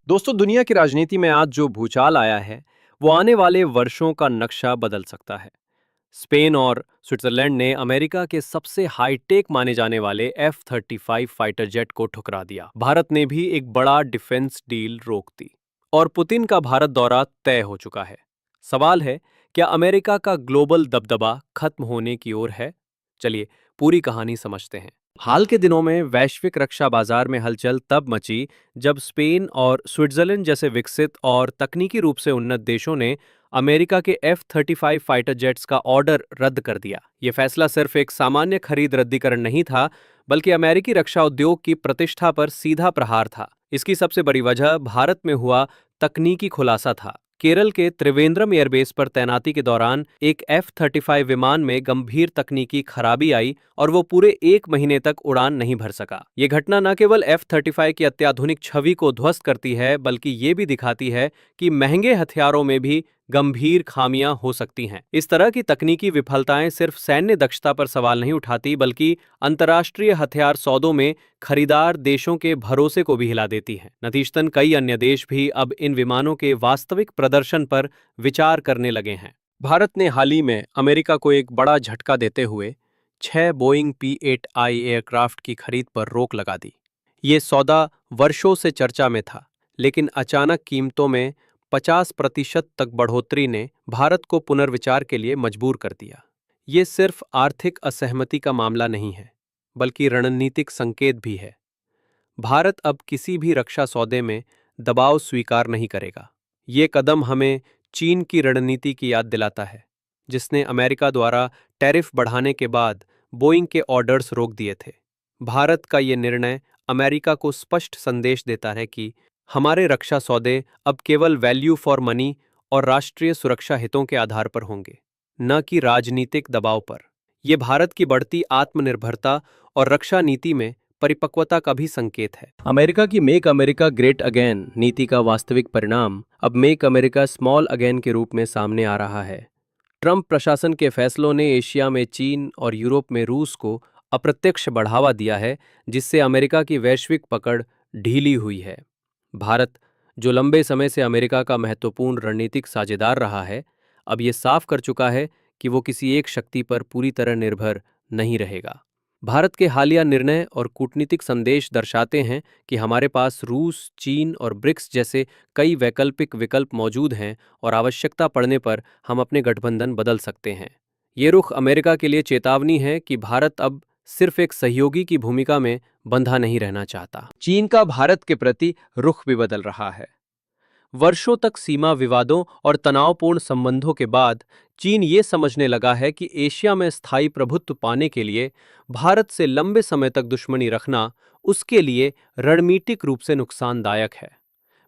दोस्तों, दुनिया की राजनीति में आज जो भूचाल आया है, वो आने वाले वर्षों का नक्शा बदल सकता है। स्पेन और स्विट्जरलैंड ने अमेरिका के सबसे हाईटेक माने जाने वाले F-35 फाइटर जेट को ठुकरा दिया। भारत ने भी एक बड़ा डिफेंस डील रोक दी और पुतिन का भारत दौरा तय हो चुका है। सवाल है, क्या अमेरिका का ग्लोबल दबदबा खत्म होने की ओर है? चलिए पूरी कहानी समझते हैं। हाल के दिनों में वैश्विक रक्षा बाजार में हलचल तब मची जब स्पेन और स्विट्जरलैंड जैसे विकसित और तकनीकी रूप से उन्नत देशों ने अमेरिका के F-35 फाइटर जेट्स का ऑर्डर रद्द कर दिया। ये फैसला सिर्फ एक सामान्य खरीद रद्दीकरण नहीं था, बल्कि अमेरिकी रक्षा उद्योग की प्रतिष्ठा पर सीधा प्रहार था। इसकी सबसे बड़ी वजह भारत में हुआ तकनीकी खुलासा था। केरल के त्रिवेंद्रम एयरबेस पर तैनाती के दौरान एक F-35 विमान में गंभीर तकनीकी खराबी आई और वो पूरे 1 महीने तक उड़ान नहीं भर सका। ये घटना न केवल F-35 की अत्याधुनिक छवि को ध्वस्त करती है, बल्कि ये भी दिखाती है कि महंगे हथियारों में भी गंभीर खामियां हो सकती हैं। इस तरह की तकनीकी विफलताएं सिर्फ सैन्य दक्षता पर सवाल नहीं उठाती, बल्कि अंतर्राष्ट्रीय हथियार सौदों में खरीदार देशों के भरोसे को भी हिला देती हैं। नतीजतन कई अन्य देश भी अब इन विमानों के वास्तविक प्रदर्शन पर विचार करने लगे हैं। भारत ने हाल ही में अमेरिका को एक बड़ा झटका देते हुए 6 बोइंग P-8I एयरक्राफ्ट की खरीद पर रोक लगा दी। ये सौदा वर्षों से चर्चा में था, लेकिन अचानक कीमतों में 50% तक बढ़ोतरी ने भारत को पुनर्विचार के लिए मजबूर कर दिया। ये सिर्फ आर्थिक असहमति का मामला नहीं है, बल्कि रणनीतिक संकेत भी है। भारत अब किसी भी रक्षा सौदे में दबाव स्वीकार नहीं करेगा। ये कदम हमें चीन की रणनीति की याद दिलाता है, जिसने अमेरिका द्वारा टैरिफ बढ़ाने के बाद बोइंग के ऑर्डर्स रोक दिए थे। भारत का ये निर्णय अमेरिका को स्पष्ट संदेश देता है कि हमारे रक्षा सौदे अब केवल वैल्यू फॉर मनी और राष्ट्रीय सुरक्षा हितों के आधार पर होंगे, न कि राजनीतिक दबाव पर। यह भारत की बढ़ती आत्मनिर्भरता और रक्षा नीति में परिपक्वता का भी संकेत है। अमेरिका की मेक अमेरिका ग्रेट अगेन नीति का वास्तविक परिणाम अब मेक अमेरिका स्मॉल अगेन के रूप में सामने आ रहा है। ट्रंप प्रशासन के फैसलों ने एशिया में चीन और यूरोप में रूस को अप्रत्यक्ष बढ़ावा दिया है, जिससे अमेरिका की वैश्विक पकड़ ढीली हुई है। भारत, जो लंबे समय से अमेरिका का महत्वपूर्ण रणनीतिक साझेदार रहा है, अब ये साफ कर चुका है कि वो किसी एक शक्ति पर पूरी तरह निर्भर नहीं रहेगा। भारत के हालिया निर्णय और कूटनीतिक संदेश दर्शाते हैं कि हमारे पास रूस, चीन और ब्रिक्स जैसे कई वैकल्पिक विकल्प मौजूद हैं और आवश्यकता पड़ने पर हम अपने गठबंधन बदल सकते हैं। ये रुख अमेरिका के लिए चेतावनी है कि भारत अब सिर्फ एक सहयोगी की भूमिका में बंधा नहीं रहना चाहता। चीन का भारत के प्रति रुख भी बदल रहा है। वर्षों तक सीमा विवादों और तनावपूर्ण संबंधों के बाद चीन ये समझने लगा है कि एशिया में स्थायी प्रभुत्व पाने के लिए भारत से लंबे समय तक दुश्मनी रखना उसके लिए रणनीतिक रूप से नुकसानदायक है।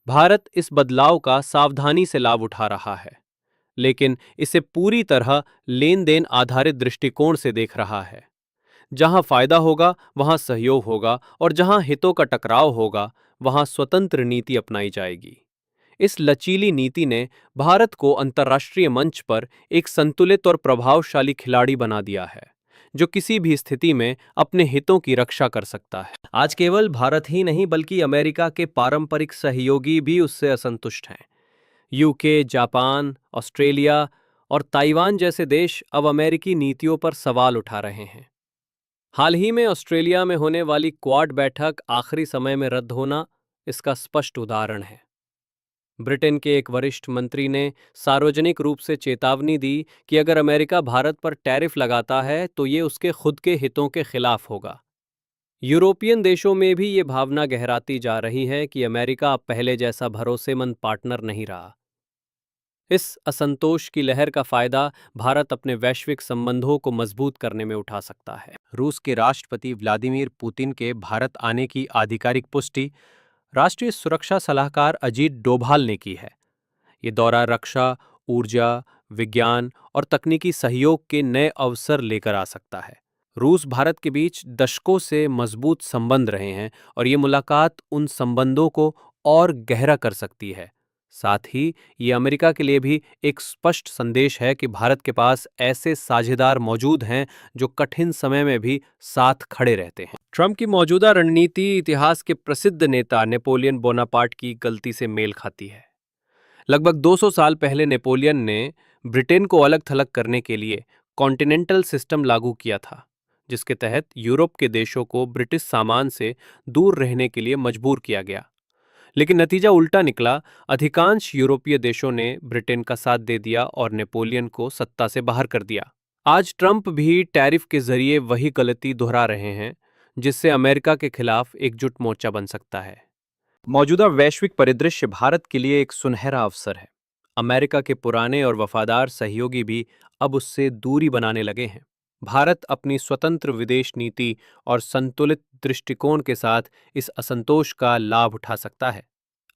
भारत इस बदलाव का सावधानी से लाभ उठा रहा है, लेकिन इसे पूरी तरह लेन देन आधारित दृष्टिकोण से देख रहा है। जहां फायदा होगा वहां सहयोग होगा और जहां हितों का टकराव होगा वहां स्वतंत्र नीति अपनाई जाएगी। इस लचीली नीति ने भारत को अंतर्राष्ट्रीय मंच पर एक संतुलित और प्रभावशाली खिलाड़ी बना दिया है, जो किसी भी स्थिति में अपने हितों की रक्षा कर सकता है। आज केवल भारत ही नहीं, बल्कि अमेरिका के पारंपरिक सहयोगी भी उससे असंतुष्ट हैं। यूके, जापान, ऑस्ट्रेलिया और ताइवान जैसे देश अब अमेरिकी नीतियों पर सवाल उठा रहे हैं। हाल ही में ऑस्ट्रेलिया में होने वाली क्वाड बैठक आखिरी समय में रद्द होना इसका स्पष्ट उदाहरण है। ब्रिटेन के एक वरिष्ठ मंत्री ने सार्वजनिक रूप से चेतावनी दी कि अगर अमेरिका भारत पर टैरिफ लगाता है तो ये उसके खुद के हितों के खिलाफ होगा। यूरोपियन देशों में भी ये भावना गहराती जा रही है कि अमेरिका अब पहले जैसा भरोसेमंद पार्टनर नहीं रहा। इस असंतोष की लहर का फायदा भारत अपने वैश्विक संबंधों को मजबूत करने में उठा सकता है। रूस के राष्ट्रपति व्लादिमीर पुतिन के भारत आने की आधिकारिक पुष्टि राष्ट्रीय सुरक्षा सलाहकार अजीत डोभाल ने की है। ये दौरा रक्षा, ऊर्जा, विज्ञान और तकनीकी सहयोग के नए अवसर लेकर आ सकता है। रूस भारत के बीच दशकों से मजबूत संबंध रहे हैं और ये मुलाकात उन संबंधों को और गहरा कर सकती है। साथ ही ये अमेरिका के लिए भी एक स्पष्ट संदेश है कि भारत के पास ऐसे साझेदार मौजूद हैं जो कठिन समय में भी साथ खड़े रहते हैं। ट्रंप की मौजूदा रणनीति इतिहास के प्रसिद्ध नेता नेपोलियन बोनापार्ट की गलती से मेल खाती है। लगभग 200 साल पहले नेपोलियन ने ब्रिटेन को अलग थलग करने के लिए कॉन्टिनेंटल सिस्टम लागू किया था, जिसके तहत यूरोप के देशों को ब्रिटिश सामान से दूर रहने के लिए मजबूर किया गया। लेकिन नतीजा उल्टा निकला। अधिकांश यूरोपीय देशों ने ब्रिटेन का साथ दे दिया और नेपोलियन को सत्ता से बाहर कर दिया। आज ट्रंप भी टैरिफ के जरिए वही गलती दोहरा रहे हैं, जिससे अमेरिका के खिलाफ एकजुट मोर्चा बन सकता है। मौजूदा वैश्विक परिदृश्य भारत के लिए एक सुनहरा अवसर है। अमेरिका के पुराने और वफादार सहयोगी भी अब उससे दूरी बनाने लगे हैं। भारत अपनी स्वतंत्र विदेश नीति और संतुलित दृष्टिकोण के साथ इस असंतोष का लाभ उठा सकता है।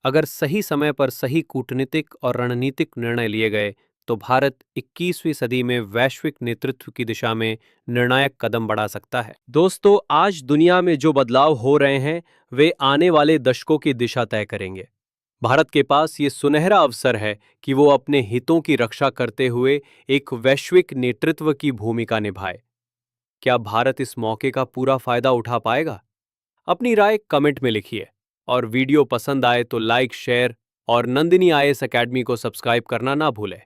अगर सही समय पर सही कूटनीतिक और रणनीतिक निर्णय लिए गए तो भारत 21वीं सदी में वैश्विक नेतृत्व की दिशा में निर्णायक कदम बढ़ा सकता है। दोस्तों, आज दुनिया में जो बदलाव हो रहे हैं वे आने वाले दशकों की दिशा तय करेंगे। भारत के पास ये सुनहरा अवसर है कि वो अपने हितों की रक्षा करते हुए एक वैश्विक नेतृत्व की भूमिका निभाए। क्या भारत इस मौके का पूरा फायदा उठा पाएगा? अपनी राय कमेंट में लिखिए और वीडियो पसंद आए तो लाइक, शेयर और नंदिनी आईएएस एकेडमी को सब्सक्राइब करना ना भूलें।